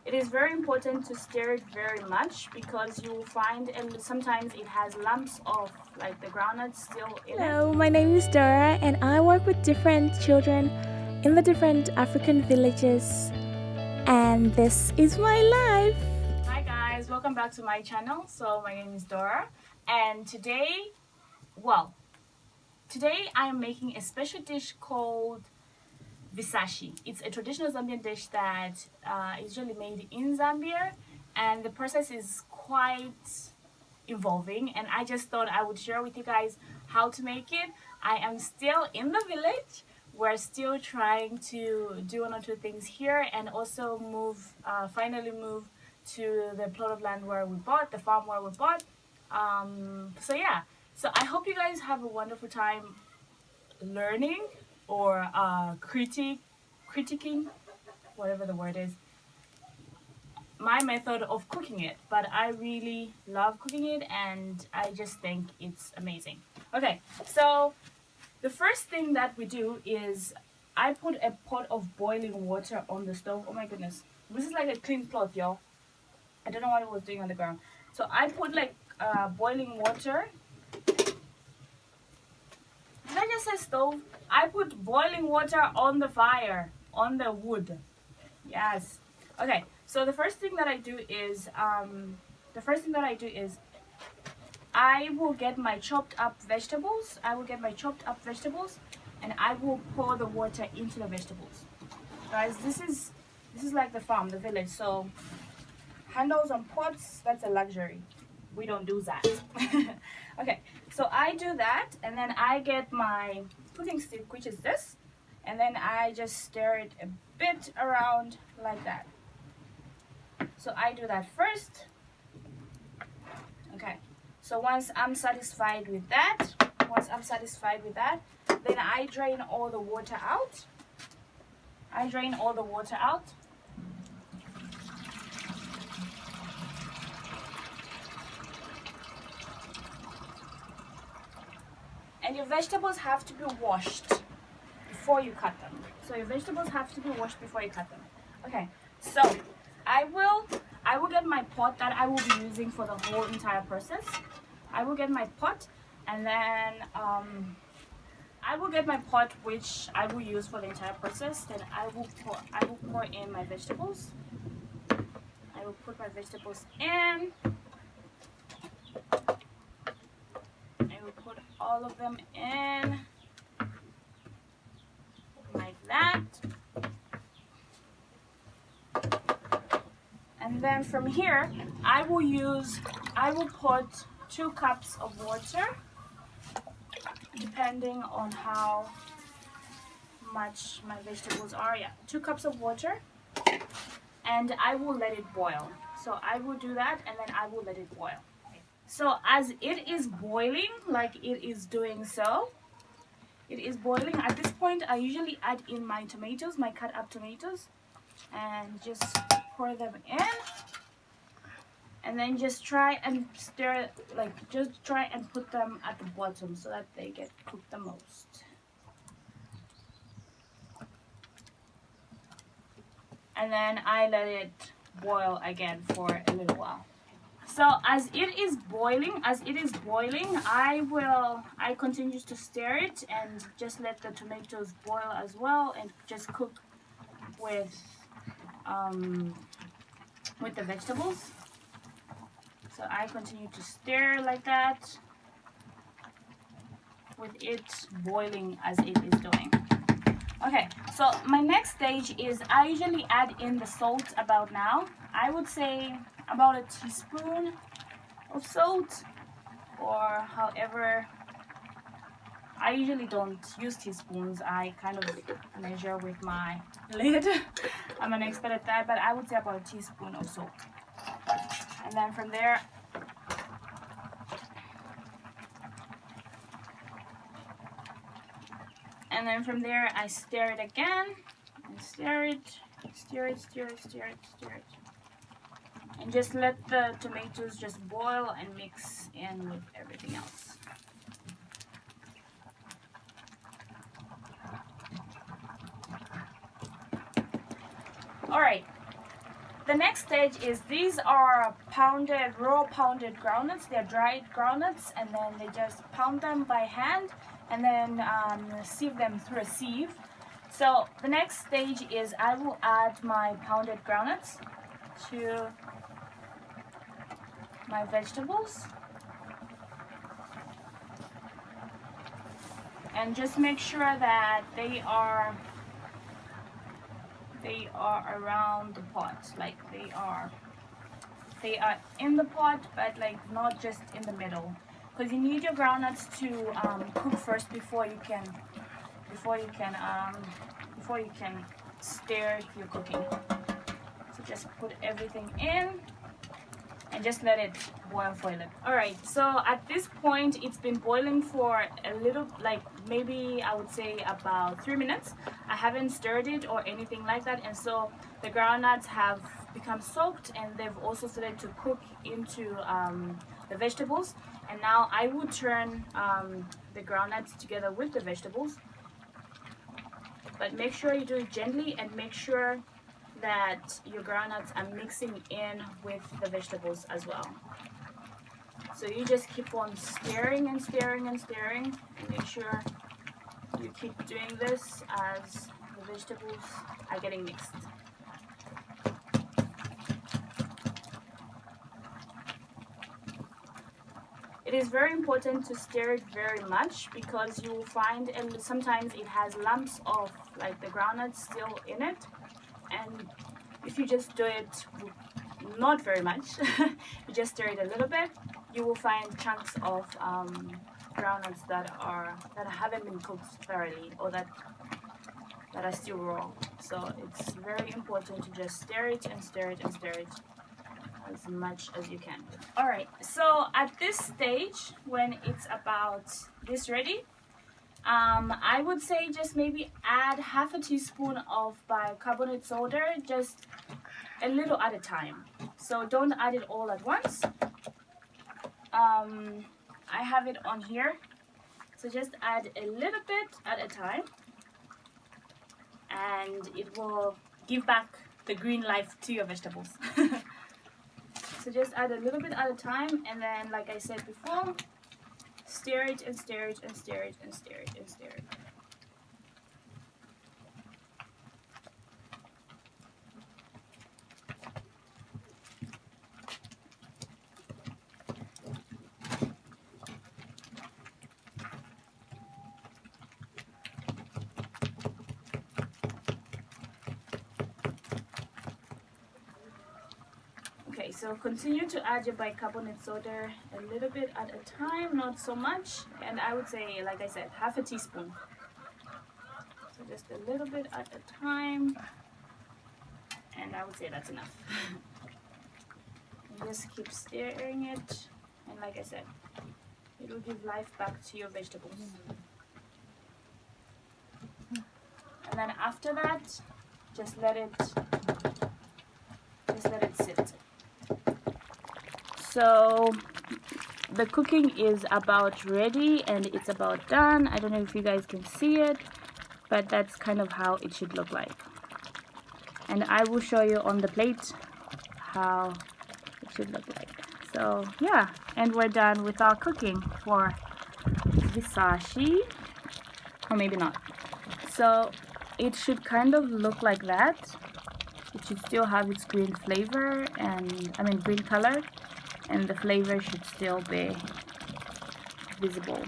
It is very important to stir it very much because you will find, and sometimes it has lumps of like the groundnuts still in it. Hello, my name is Dora, and I work with different children in the different African villages, and this is my life. Hi guys, welcome back to my channel. So my name is Dora, and well, today I am making a special dish called Ifisashi. It's a traditional Zambian dish that is usually made in Zambia, and the process is quite involving, and I just thought I would share with you guys how to make it. I am still in the village. We're still trying to do one or two things here, and also finally move to the plot of land where we bought, the farm where we bought. So yeah, so I hope you guys have a wonderful time learning or critiquing, whatever the word is, my method of cooking it. But I really love cooking it, and I just think it's amazing. Okay, so the first thing that we do is I put a pot of boiling water on the stove. Oh my goodness, this is like a clean cloth, y'all. I don't know what I was doing on the ground. So I put like boiling water. Did I just say stove? I put boiling water on the fire, on the wood. Yes. Okay. So the first thing that I do is I will get my chopped up vegetables. And I will pour the water into the vegetables. Guys, this is like the farm, the village. So handles on pots, that's a luxury. We don't do that. Okay, so I do that, and then I get my cooking stick, which is this, and then I just stir it a bit around like that. So I do that first. Okay, so once I'm satisfied with that, then I drain all the water out. And your vegetables have to be washed before you cut them. Okay, so I will get my pot that I will be using for the whole entire process. I will get my pot, and then I will get my pot which I will use for the entire process. Then I will pour in my vegetables. I will put my vegetables in. I will put all of them in like that. And then from here, I will put 2 cups of water, depending on how much my vegetables are. Yeah, 2 cups of water, and I will let it boil. So I will do that, and then I will let it boil. So as it is boiling, like it is doing so, it is boiling. At this point, I usually add in my tomatoes, my cut up tomatoes, and just pour them in. And then just try and stir, just try and put them at the bottom so that they get cooked the most. And then I let it boil again for a little while. So as it is boiling, I continue to stir it and just let the tomatoes boil as well, and just cook with the vegetables. So I continue to stir like that, with it boiling as it is doing. Okay, so my next stage is I usually add in the salt about now. I would say about a teaspoon of salt, or however. I usually don't use teaspoons. I kind of measure with my lid. I'm an expert at that, but I would say about a teaspoon of salt. And then from there, I stir it again. And stir it. And just let the tomatoes just boil and mix in with everything else. All right. the next stage is, these are raw pounded groundnuts. They're dried groundnuts, and then they just pound them by hand and then sieve them through a sieve. So the next stage is I will add my pounded groundnuts to my vegetables. And just make sure that they are around the pot, like they are in the pot, but like not just in the middle, because you need your groundnuts to cook first before you can stir if you're cooking. So just put everything in and just let it boil for a little. Alright, so at this point it's been boiling for a little, like maybe I would say about 3 minutes. I haven't stirred it or anything like that, and so the groundnuts have become soaked and they've also started to cook into the vegetables. And now I would turn the groundnuts together with the vegetables, but make sure you do it gently and make sure that your groundnuts are mixing in with the vegetables as well. So you just keep on stirring and stirring and stirring, and make sure you keep doing this as the vegetables are getting mixed. It is very important to stir it very much, because you will find, and sometimes it has lumps of like the groundnuts still in it, and if you just do it not very much, you just stir it a little bit, you will find chunks of groundnuts that haven't been cooked thoroughly, or that are still raw. So it's very important to just stir it and stir it and stir it as much as you can. Alright, so at this stage, when it's about this ready, I would say just maybe add half a teaspoon of bicarbonate soda, just a little at a time. So don't add it all at once. I have it on here, so just add a little bit at a time, and it will give back the green life to your vegetables. So just add a little bit at a time, and then, like I said before, stir it and stir it and stir it and stir it and stir it. Okay, so continue to add your bicarbonate soda a little bit at a time, not so much, and I would say, like I said, half a teaspoon. So just a little bit at a time, and I would say that's enough. And just keep stirring it, and like I said, it will give life back to your vegetables. And then after that, just let it sit. So the cooking is about ready, and it's about done. I don't know if you guys can see it, but that's kind of how it should look like. And I will show you on the plate how it should look like. So yeah, and we're done with our cooking for Ifisashi, or maybe not. So it should kind of look like that. It should still have its green flavor, green color, and the flavor should still be visible.